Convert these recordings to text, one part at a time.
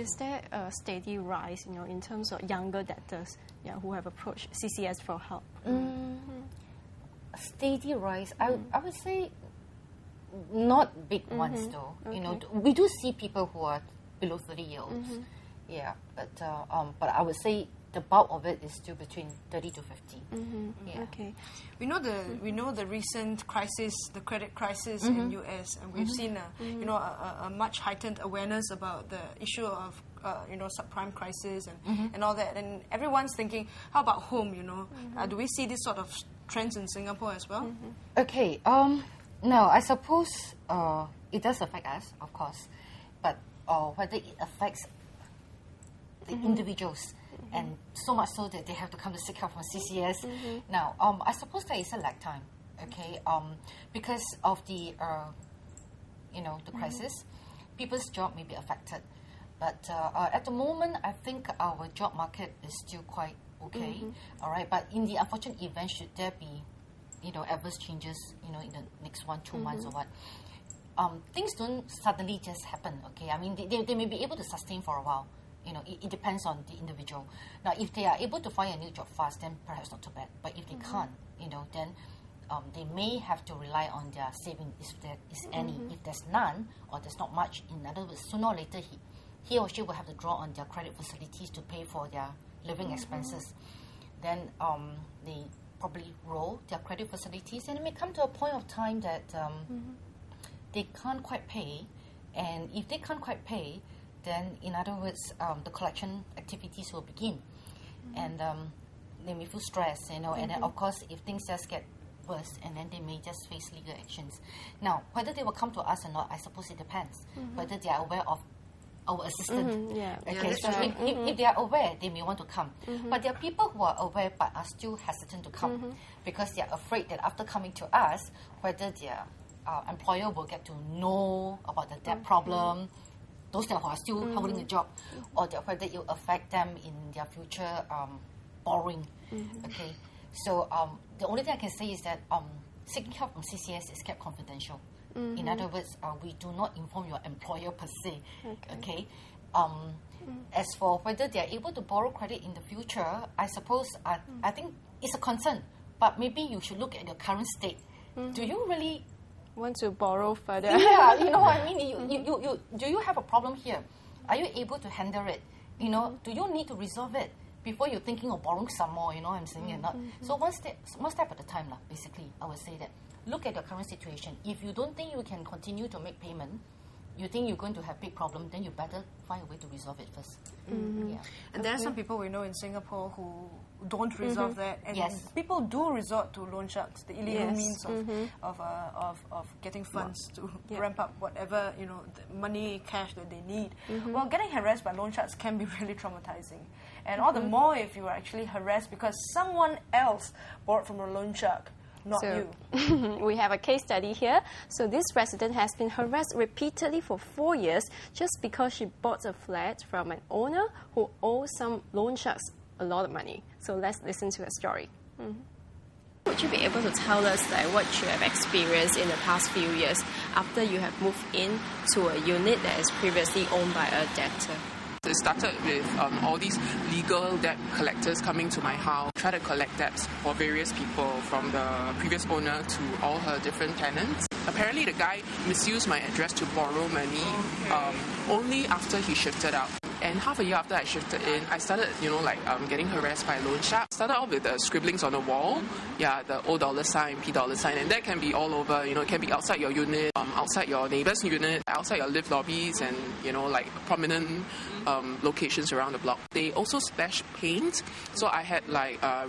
is there a steady rise, in terms of younger debtors, who have approached CCS for help? A steady rise, I would say not big ones though. Okay. We do see people who are below 30 years old. Yeah, but I would say the bulk of it is still between 30 to 50. Yeah. Okay. We know the recent crisis, the credit crisis in US, and we've seen a much heightened awareness about the issue of subprime crisis and all that. And everyone's thinking, how about home? Do we see this sort of trends in Singapore as well? Okay. No, I suppose it does affect us, of course, but whether it affects the individuals, and so much so that they have to come to seek help from CCS. Now, I suppose there is a lag time, okay, because of the, the crisis, people's job may be affected. But at the moment, I think our job market is still quite okay, all right. But in the unfortunate event, should there be, adverse changes, in the next 1-2 months or what, things don't suddenly just happen, okay. I mean, they may be able to sustain for a while. It depends on the individual. Now, if they are able to find a new job fast, then perhaps not too bad. But if they can't, then they may have to rely on their saving, if there is any. If there's none, or there's not much, in other words, sooner or later, he or she will have to draw on their credit facilities to pay for their living expenses. Then they probably roll their credit facilities, and it may come to a point of time that they can't quite pay. And if they can't quite pay, then, in other words, the collection activities will begin. And they may feel stressed, and then, of course, if things just get worse, and then they may just face legal actions. Now, whether they will come to us or not, I suppose it depends. Whether they are aware of our assistance. Okay, so if they are aware, they may want to come. But there are people who are aware but are still hesitant to come because they are afraid that after coming to us, whether their employer will get to know about the debt problem, those that are still holding a job, or whether it will affect them in their future borrowing. Okay, so the only thing I can say is that seeking help from CCS is kept confidential. In other words, we do not inform your employer per se. Okay. As for whether they are able to borrow credit in the future, I suppose I think it's a concern, but maybe you should look at your current state. Do you really want to borrow further? Yeah, you know what I mean? You do you have a problem here? Are you able to handle it? Do you need to resolve it before you're thinking of borrowing some more? What I'm saying? Not. So one step at a time, basically, I would say that. Look at your current situation. If you don't think you can continue to make payment, you think you're going to have big problem, then you better find a way to resolve it first. Yeah. And there are some people we know in Singapore who don't resolve that, and people do resort to loan sharks, the illegal means of getting funds to ramp up whatever the money, cash that they need. Well, getting harassed by loan sharks can be really traumatizing, and all the more if you are actually harassed because someone else borrowed from a loan shark. Not you. We have a case study here. So this resident has been harassed repeatedly for 4 years just because she bought a flat from an owner who owes some loan sharks a lot of money. So let's listen to her story. Would you be able to tell us what you have experienced in the past few years after you have moved in to a unit that is previously owned by a debtor? It started with all these legal debt collectors coming to my house, try to collect debts for various people, from the previous owner to all her different tenants. Apparently the guy misused my address to borrow money only after he shifted out. And half a year after I shifted in, I started, getting harassed by loan sharks. Started off with the scribblings on the wall, the O $ sign, P $, and that can be all over. It can be outside your unit, outside your neighbor's unit, outside your lift lobbies, and prominent locations around the block. They also splash paint, so I had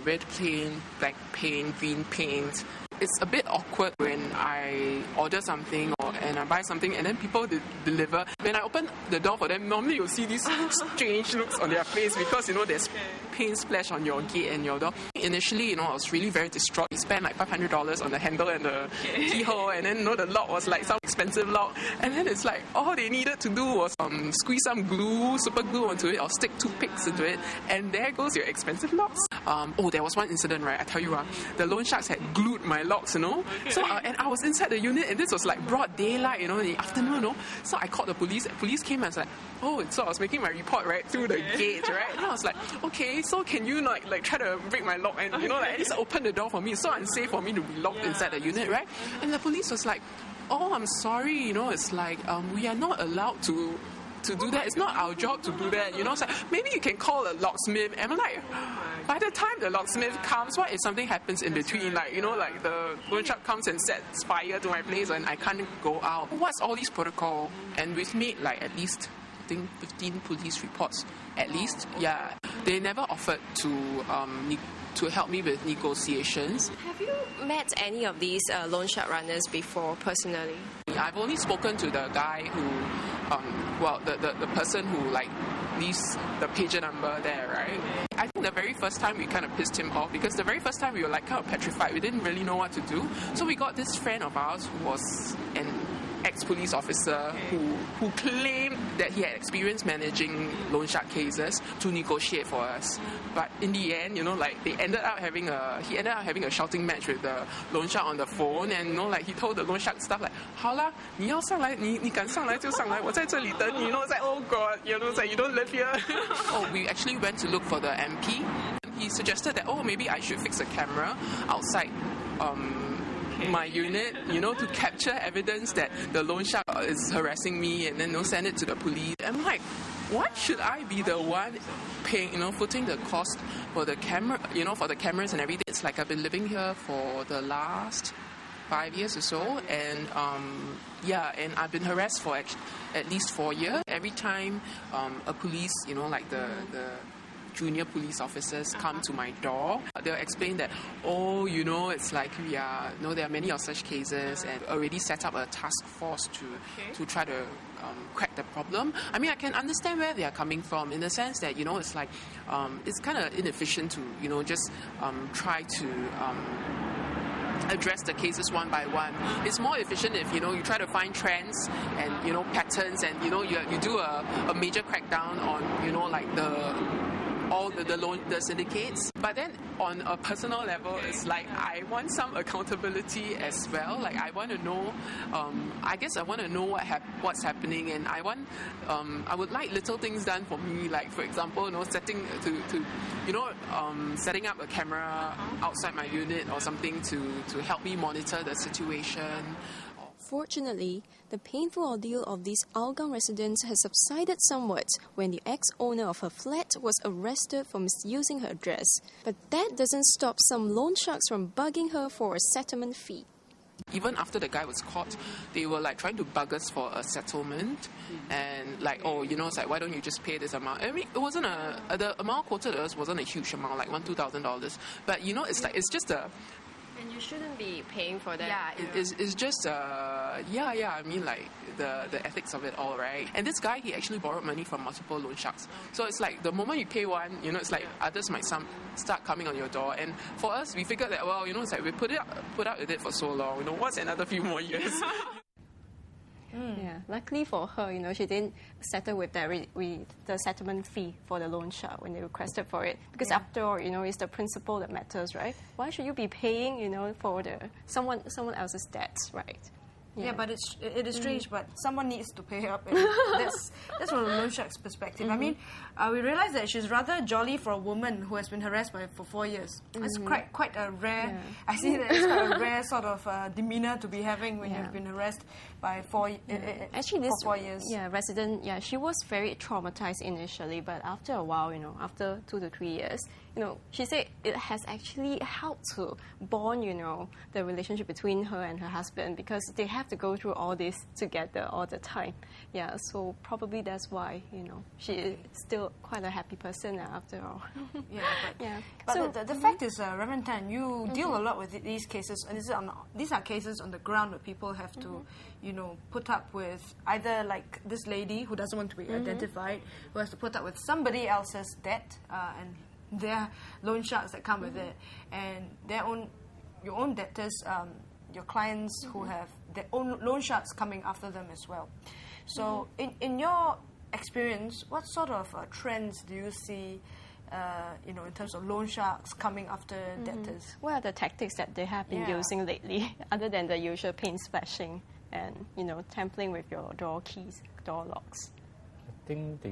red paint, black paint, green paint. It's a bit awkward when I order something and I buy something and then people deliver. When I open the door for them, normally you'll see these strange looks on their face because there's paint splash on your gate and your door. initially, I was really very distraught. We spent like $500 on the handle and the keyhole, and then the lock was like some expensive lock. And then it's like all they needed to do was squeeze some glue, super glue onto it, or stick toothpicks into it, and there goes your expensive locks. There was one incident, right? I tell you the loan sharks had glued my locks, So and I was inside the unit, and this was like broad daylight, in the afternoon, So I called the police. The police came and was like, so I was making my report right through the gate, right? And I was like, okay, so can you like try to break my lock and at least open the door for me? It's so unsafe for me to be locked inside the unit, right? And the police was like, oh, I'm sorry, it's like we are not allowed to do that. It's not our job to do that, It's like, maybe you can call a locksmith. And I'm like, by the time the locksmith comes, what if something happens in between? Like, like the loan shark comes and sets fire to my place and I can't go out. What's all these protocol? And we've made like at least, I think, 15 police reports. At least, yeah. They never offered to help me with negotiations. Have you met any of these loan shark runners before personally? I've only spoken to the guy who, the person who like leaves the pager number there, right? I think the very first time we kind of pissed him off because the very first time we were like kind of petrified. We didn't really know what to do. So we got this friend of ours who was an ex-police officer who claimed that he had experience managing loan shark cases to negotiate for us. But in the end, he ended up having a shouting match with the loan shark on the phone, and he told the loan shark stuff like, 好啦，你要上来，你敢上来就上来，我在这里等你。It's like, oh God, it's like you don't live here. We actually went to look for the MP. He suggested that maybe I should fix a camera outside my unit, to capture evidence that the loan shark is harassing me, and then send it to the police. I'm like, what should I be the one paying, footing the cost for the camera, for the cameras and everything? It's like I've been living here for the last 5 years or so, and and I've been harassed for at least 4 years. Every time a police, like the junior police officers come to my door, they'll explain that, it's like there are many of such cases, and already set up a task force to try to crack the problem. I mean, I can understand where they are coming from in the sense that, it's like, it's kind of inefficient to, just try to address the cases one by one. It's more efficient if you try to find trends and patterns, and you do a major crackdown on like the syndicates. But then on a personal level, it's like I want some accountability as well. Like I want to know, I guess I want to know what's happening, and I would like little things done for me. Like for example, setting setting up a camera outside my unit or something to help me monitor the situation. Fortunately, the painful ordeal of these Hougang residents has subsided somewhat when the ex-owner of her flat was arrested for misusing her address. But that doesn't stop some loan sharks from bugging her for a settlement fee. Even after the guy was caught, they were like trying to bug us for a settlement, and like, it's like, why don't you just pay this amount? I mean, it wasn't the amount quoted to us wasn't a huge amount, like $1,000-$2,000. But it's like, it's just a. And you shouldn't be paying for that. Yeah, it's just, I mean, like, the ethics of it all, right? And this guy, he actually borrowed money from multiple loan sharks. So it's like, the moment you pay one, it's like, others might start coming on your door. And for us, we figured that, it's like, we put up with it for so long, what's another few more years? Yeah, luckily for her, she didn't settle with the settlement fee for the loan shark when they requested for it. Because after all, it's the principle that matters, right? Why should you be paying, for someone else's debts, right? Yeah, but it is strange, but someone needs to pay up. And that's from a loan shark's perspective. I mean, we realize that she's rather jolly for a woman who has been harassed for 4 years. It's quite a rare. I see that it's quite a rare sort of demeanor to be having when you've been harassed by 4 years. Resident. Yeah, she was very traumatized initially, but after a while, after 2 to 3 years, she said it has actually helped to bond, the relationship between her and her husband, because they have to go through all this together all the time. Yeah, so probably that's why, she is still quite a happy person after all. But the fact is, Reverend Tan, you deal a lot with these cases, and these are cases on the ground where people have to, put up with either like this lady who doesn't want to be identified, who has to put up with somebody else's debt, and their loan sharks that come with it, and your own debtors, your clients who have their own loan sharks coming after them as well. So, in your experience, what sort of trends do you see, in terms of loan sharks coming after debtors? What are the tactics that they have been using lately, other than the usual paint splashing and tampering with your door keys, door locks? I think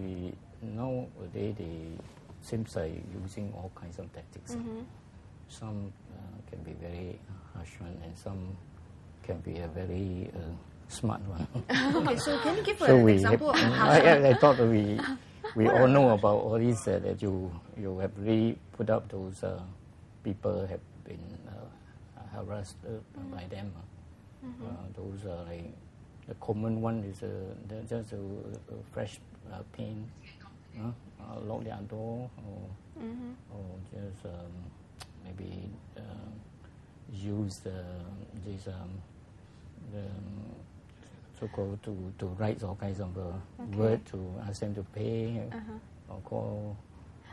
nowadays they seems like using all kinds of tactics. Some can be very harsh one, and some can be a very smart one. Okay, so can you give an example of harsh one? I thought we all know about all these that you have really put up those people have been harassed by them. Those are like the common one is just a fresh paint, lock their door, or just maybe use this so-called to write all kinds of word to ask them to pay or call.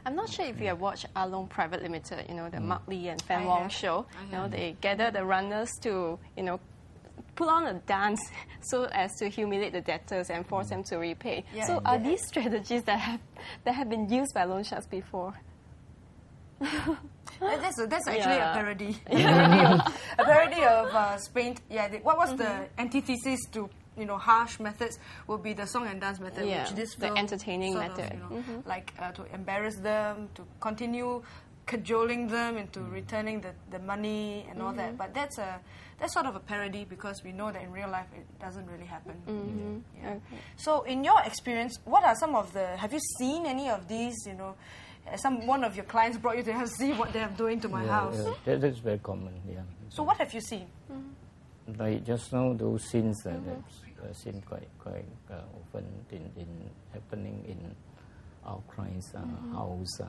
I'm not sure if you have watched Along Private Limited, the Mark Lee and Fan Wong show. They gather the runners to, put on a dance so as to humiliate the debtors and force them to repay. So are these strategies that have been used by loan sharks before? That's actually a parody. A parody of Spain. What was the antithesis to harsh methods would be the song and dance method, which this film the entertaining method, like to embarrass them, to continue cajoling them into returning the money and all that. But that's sort of a parody, because we know that in real life it doesn't really happen. So in your experience, what are some of have you seen any of these, one of your clients brought you to see what they are doing to my house? That's very common, So what have you seen? Like just now, those scenes that I've seen quite often happening in our clients' house.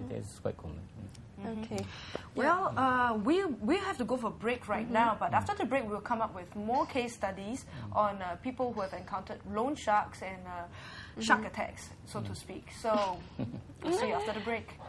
That's quite common. Okay. Well, we have to go for a break right now, but after the break, we'll come up with more case studies on people who have encountered loan sharks and shark attacks, so to speak. So, we'll see you after the break.